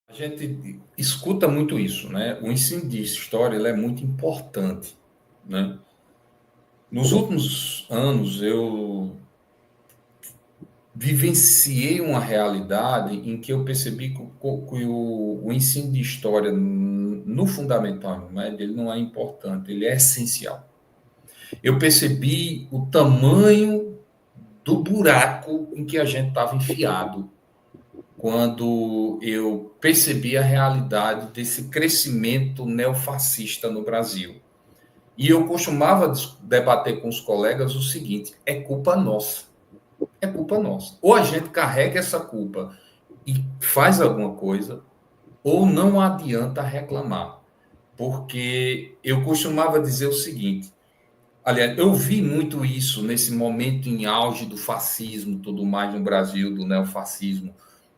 A gente escuta muito isso, né? O ensino de história ele é muito importante, né? Nos últimos anos, eu vivenciei uma realidade em que eu percebi que o ensino de história no fundamental médio ele não é importante, ele é essencial. Eu percebi o tamanho do buraco em que a gente estava enfiado quando eu percebi a realidade desse crescimento neofascista no Brasil. E eu costumava debater com os colegas o seguinte: é culpa nossa. É culpa nossa. Ou a gente carrega essa culpa e faz alguma coisa, ou não adianta reclamar. Porque eu costumava dizer o seguinte: aliás, eu vi muito isso nesse momento em auge do fascismo, tudo mais no Brasil, do neofascismo,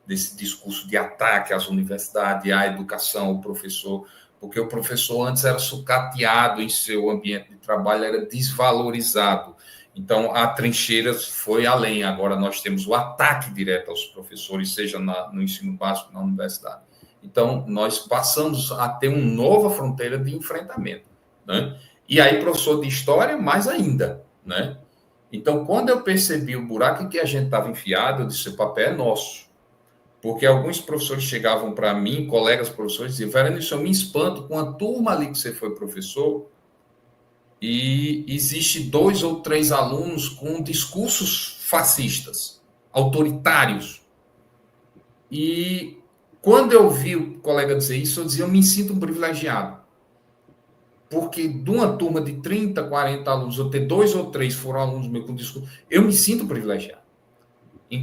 desse discurso de ataque às universidades, à educação, ao professor, porque o professor antes era sucateado em seu ambiente de trabalho, era desvalorizado. Então, a trincheira foi além. Agora nós temos o ataque direto aos professores, seja no ensino básico, na universidade. Então, nós passamos a ter uma nova fronteira de enfrentamento, né? E aí, professor de história, mais ainda, né? Então, quando eu percebi o buraco em que a gente estava enfiado, eu disse: o papel é nosso. Porque alguns professores chegavam para mim, colegas professores, e diziam: Verano, eu me espanto com a turma ali que você foi professor, e existe 2 ou 3 alunos com discursos fascistas, autoritários. E quando eu vi o colega dizer isso, eu dizia: eu me sinto um privilegiado. Porque de uma turma de 30, 40 alunos, eu ter 2 ou 3 foram alunos meus com discurso, eu me sinto privilegiado.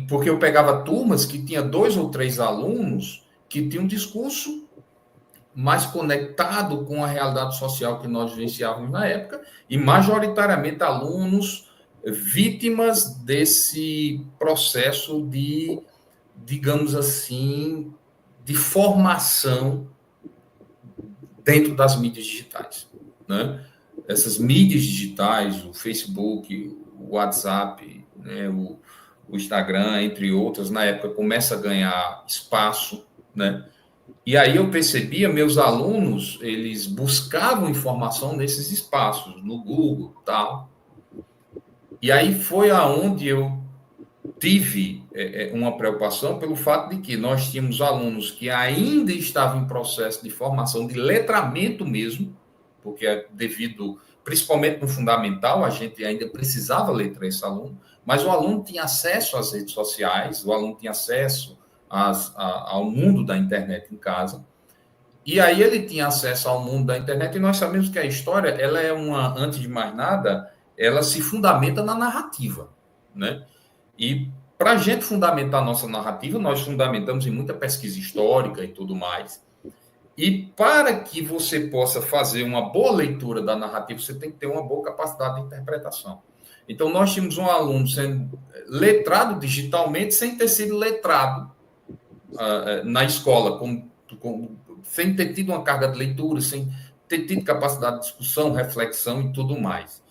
Porque eu pegava turmas que tinha 2 ou 3 alunos que tinham um discurso mais conectado com a realidade social que nós vivenciávamos na época, e majoritariamente alunos vítimas desse processo de, digamos assim, de formação dentro das mídias digitais, né? Essas mídias digitais, o Facebook, o WhatsApp, né, o Instagram, entre outras, na época começa a ganhar espaço, né? E aí eu percebia, meus alunos, eles buscavam informação nesses espaços, no Google, tal. E aí foi aonde eu tive uma preocupação pelo fato de que nós tínhamos alunos que ainda estavam em processo de formação, de letramento mesmo, porque devido, principalmente no fundamental, a gente ainda precisava letrar esse aluno, mas o aluno tinha acesso às redes sociais, o aluno tinha acesso ao mundo da internet em casa, e aí ele tinha acesso ao mundo da internet, e nós sabemos que a história, ela é antes de mais nada, ela se fundamenta na narrativa, né? E para a gente fundamentar a nossa narrativa, nós fundamentamos em muita pesquisa histórica e tudo mais. E para que você possa fazer uma boa leitura da narrativa, você tem que ter uma boa capacidade de interpretação. Então, nós tínhamos um aluno sendo letrado digitalmente sem ter sido letrado na escola, sem ter tido uma carga de leitura, sem ter tido capacidade de discussão, reflexão e tudo mais.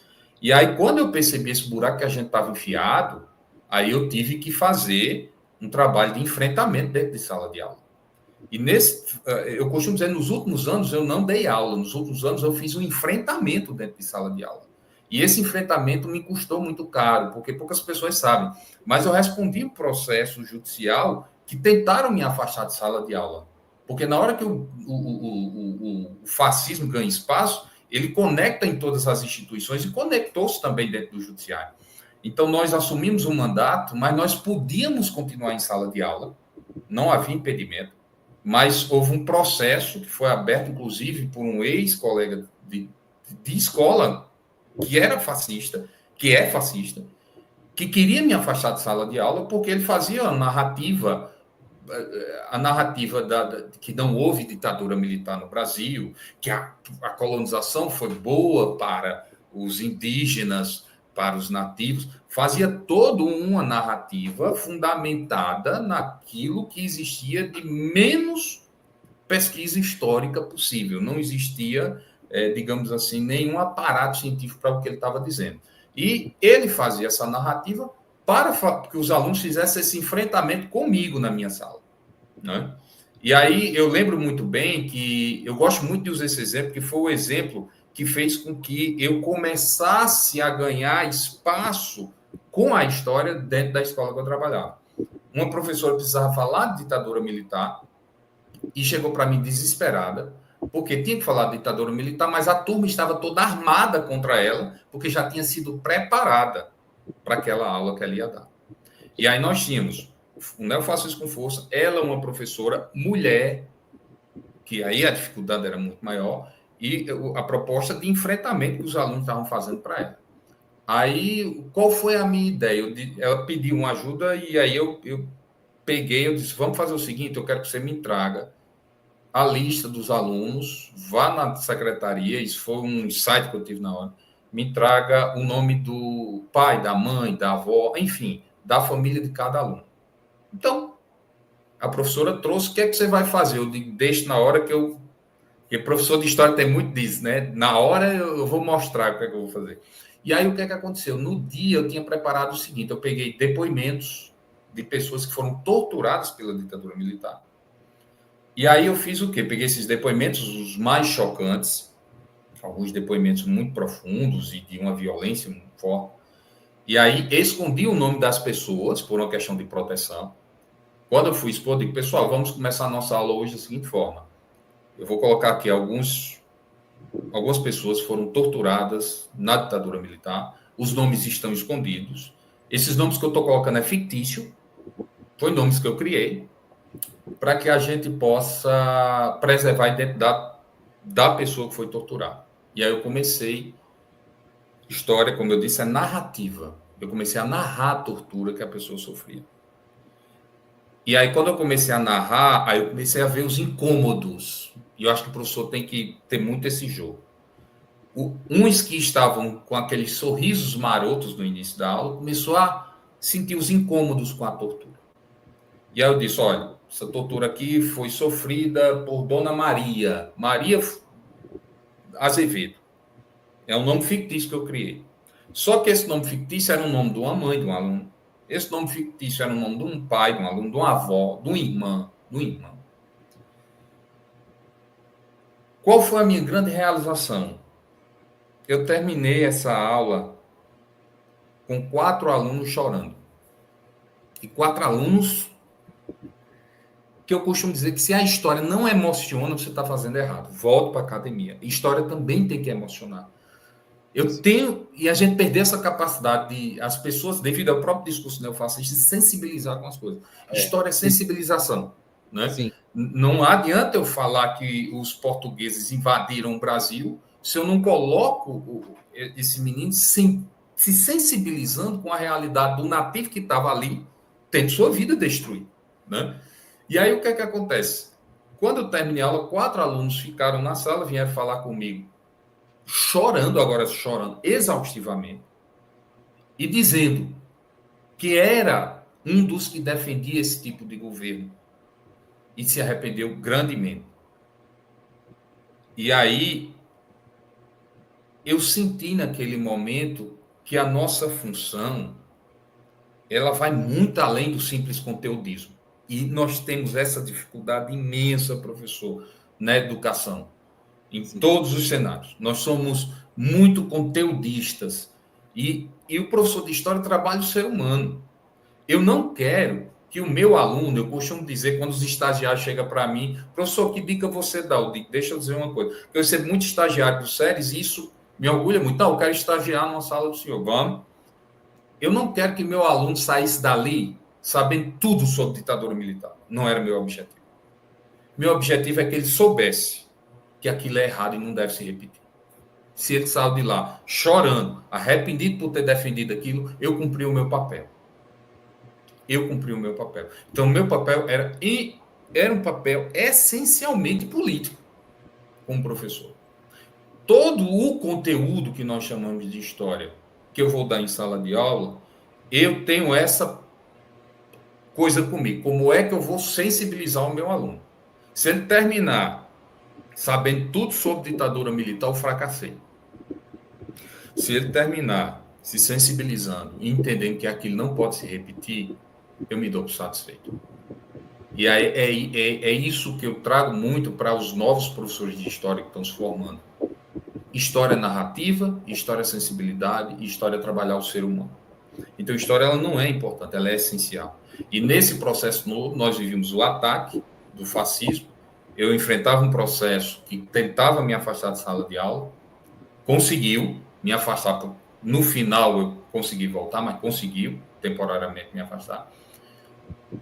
E aí, quando eu percebi esse buraco que a gente estava enfiado, aí eu tive que fazer um trabalho de enfrentamento dentro de sala de aula. E eu costumo dizer, nos últimos anos eu não dei aula, nos últimos anos eu fiz um enfrentamento dentro de sala de aula. E esse enfrentamento me custou muito caro, porque poucas pessoas sabem. Mas eu respondi o processo judicial que tentaram me afastar de sala de aula. Porque na hora que o fascismo ganha espaço, ele conecta em todas as instituições e conectou-se também dentro do judiciário. Então, nós assumimos um mandato, mas nós podíamos continuar em sala de aula, não havia impedimento, mas houve um processo que foi aberto, inclusive, por um ex-colega de escola que era fascista, que é fascista, que queria me afastar de sala de aula porque ele fazia a narrativa que não houve ditadura militar no Brasil, que a colonização foi boa para os indígenas, para os nativos, fazia toda uma narrativa fundamentada naquilo que existia de menos pesquisa histórica possível. Não existia, digamos assim, nenhum aparato científico para o que ele estava dizendo. E ele fazia essa narrativa para que os alunos fizessem esse enfrentamento comigo na minha sala, né? E aí eu lembro muito bem que eu gosto muito de usar esse exemplo, que foi o exemplo que fez com que eu começasse a ganhar espaço com a história dentro da escola que eu trabalhava. Uma professora precisava falar de ditadura militar e chegou para mim desesperada, porque tinha que falar de ditadura militar, mas a turma estava toda armada contra ela, porque já tinha sido preparada para aquela aula que ela ia dar. E aí nós tínhamos, não faço isso com força, ela uma professora mulher, que aí a dificuldade era muito maior, e a proposta de enfrentamento que os alunos estavam fazendo para ela. Aí, qual foi a minha ideia? Ela pediu uma ajuda e aí eu peguei, eu disse, vamos fazer o seguinte, eu quero que você me traga a lista dos alunos, vá na secretaria, isso foi um insight que eu tive na hora, me traga o nome do pai, da mãe, da avó, enfim, da família de cada aluno. Então, a professora trouxe, o que é que você vai fazer? Eu digo, deixe na hora que eu... Porque professor de história tem muito disso, né? Na hora eu vou mostrar o que é que eu vou fazer. E aí o que é que aconteceu? No dia eu tinha preparado o seguinte, eu peguei depoimentos de pessoas que foram torturadas pela ditadura militar. E aí eu fiz o quê? Peguei esses depoimentos, os mais chocantes, alguns depoimentos muito profundos e de uma violência muito forte. E aí escondi o nome das pessoas por uma questão de proteção. Quando eu fui expor, digo, pessoal, vamos começar a nossa aula hoje da seguinte forma. Eu vou colocar aqui algumas pessoas foram torturadas na ditadura militar. Os nomes estão escondidos. Esses nomes que eu estou colocando é fictício. Foi nomes que eu criei para que a gente possa preservar a identidade da pessoa que foi torturada. E aí eu comecei, história, como eu disse, é narrativa. Eu comecei a narrar a tortura que a pessoa sofria. E aí, quando eu comecei a narrar, aí eu comecei a ver os incômodos. E eu acho que o professor tem que ter muito esse jogo. Uns que estavam com aqueles sorrisos marotos no início da aula, começou a sentir os incômodos com a tortura. E aí eu disse, olha, essa tortura aqui foi sofrida por Dona Maria. Maria Azevedo. É um nome fictício que eu criei. Só que esse nome fictício era o nome de uma mãe, de um aluno. Esse nome fictício era o nome de um pai, de um aluno, de uma avó, de uma irmã, de um irmão. Qual foi a minha grande realização? Eu terminei essa aula com 4 alunos chorando. E 4 alunos que eu costumo dizer que se a história não emociona, você está fazendo errado. Volto para a academia. História também tem que emocionar. Eu tenho, e a gente perder essa capacidade de as pessoas, devido ao próprio discurso neofascista, sensibilizar com as coisas. História é sensibilização. Né? Sim. Não adianta eu falar que os portugueses invadiram o Brasil se eu não coloco esse menino se sensibilizando com a realidade do nativo que estava ali, tendo sua vida destruída. Né? E aí o que é que acontece? Quando eu terminei a aula, 4 alunos ficaram na sala, vieram falar comigo, chorando, agora chorando exaustivamente, e dizendo que era um dos que defendia esse tipo de governo e se arrependeu grandemente. E aí eu senti naquele momento que a nossa função ela vai muito além do simples conteudismo. E nós temos essa dificuldade imensa, professor, na educação, em todos os cenários. Nós somos muito conteudistas. E o professor de história trabalha o ser humano. Eu não quero que o meu aluno, eu costumo dizer, quando os estagiários chegam para mim, professor, que dica você dá? Eu digo, deixa eu dizer uma coisa. Eu recebo muito estagiário do SERES e isso me orgulha muito. Não, eu quero estagiar numa sala do senhor. Vamos. Eu não quero que meu aluno saísse dali sabendo tudo sobre ditadura militar. Não era meu objetivo. Meu objetivo é que ele soubesse que aquilo é errado e não deve se repetir. Se ele saiu de lá chorando, arrependido por ter defendido aquilo, eu cumpri o meu papel. Eu cumpri o meu papel. Então, o meu papel era um papel essencialmente político, como professor. Todo o conteúdo que nós chamamos de história, que eu vou dar em sala de aula, eu tenho essa coisa comigo. Como é que eu vou sensibilizar o meu aluno? Se ele terminar sabendo tudo sobre ditadura militar, eu fracassei. Se ele terminar se sensibilizando e entendendo que aquilo não pode se repetir, eu me dou por satisfeito. E é isso que eu trago muito para os novos professores de história que estão se formando. História narrativa, história sensibilidade e história trabalhar o ser humano. Então, a história ela não é importante, ela é essencial. E nesse processo novo, nós vivimos o ataque do fascismo. Eu enfrentava um processo que tentava me afastar da sala de aula, conseguiu me afastar. No final, eu consegui voltar, mas conseguiu temporariamente me afastar.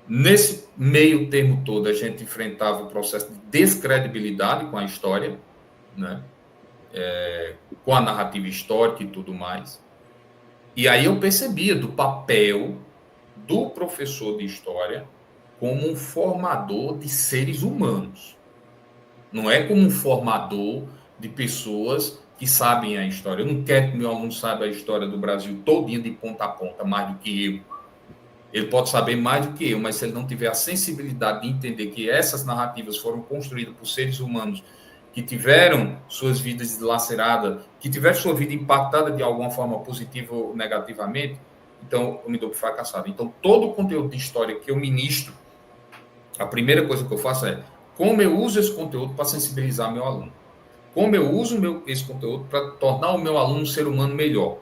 Nesse meio termo todo, a gente enfrentava o processo de descredibilidade com a história, né? Com a narrativa histórica e tudo mais. E aí eu percebia do papel do professor de história como um formador de seres humanos. Não é como um formador de pessoas que sabem a história. Eu não quero que meu aluno saiba a história do Brasil todinha de ponta a ponta, mais do que eu. Ele pode saber mais do que eu, mas se ele não tiver a sensibilidade de entender que essas narrativas foram construídas por seres humanos que tiveram suas vidas dilaceradas, que tiveram sua vida impactada de alguma forma positiva ou negativamente, então eu me dou por fracassado. Então, todo o conteúdo de história que eu ministro, a primeira coisa que eu faço é como eu uso esse conteúdo para sensibilizar meu aluno. Como eu uso esse conteúdo para tornar o meu aluno um ser humano melhor.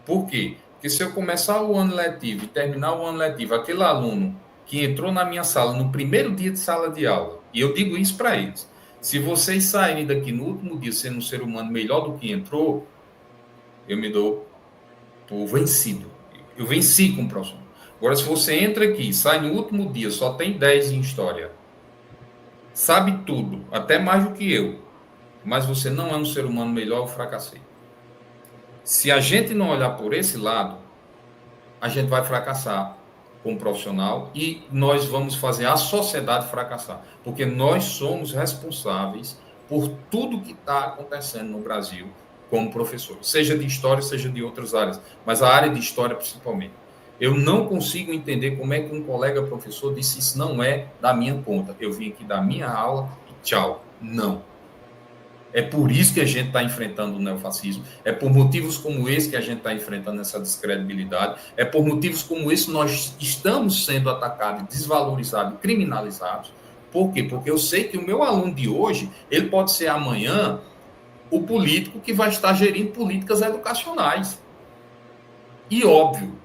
Por quê? Porque se eu começar o ano letivo e terminar o ano letivo, aquele aluno que entrou na minha sala no primeiro dia de sala de aula, e eu digo isso para eles, se vocês saírem daqui no último dia sendo um ser humano melhor do que entrou, eu me dou por vencido. Eu venci com o professor. Agora, se você entra aqui, sai no último dia, só tem 10 em história, sabe tudo, até mais do que eu, mas você não é um ser humano melhor, eu fracassei. Se a gente não olhar por esse lado, a gente vai fracassar como profissional e nós vamos fazer a sociedade fracassar, porque nós somos responsáveis por tudo que está acontecendo no Brasil como professor, seja de história, seja de outras áreas, mas a área de história principalmente. Eu não consigo entender como é que um colega professor disse isso não é da minha conta. Eu vim aqui dar minha aula e tchau. Não. É por isso que a gente está enfrentando o neofascismo. É por motivos como esse que a gente está enfrentando essa descredibilidade. É por motivos como esse que nós estamos sendo atacados, desvalorizados, criminalizados. Por quê? Porque eu sei que o meu aluno de hoje, ele pode ser amanhã o político que vai estar gerindo políticas educacionais. E óbvio,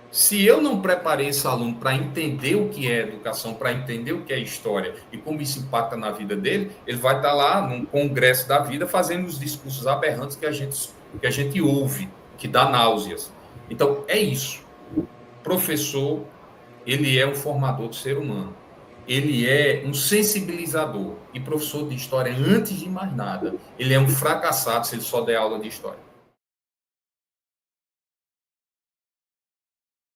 se eu não preparei esse aluno para entender o que é educação, para entender o que é história e como isso impacta na vida dele, ele vai estar lá num congresso da vida fazendo os discursos aberrantes que a gente ouve, que dá náuseas. Então, é isso. Professor, ele é um formador do ser humano. Ele é um sensibilizador. E professor de história, antes de mais nada, ele é um fracassado se ele só der aula de história.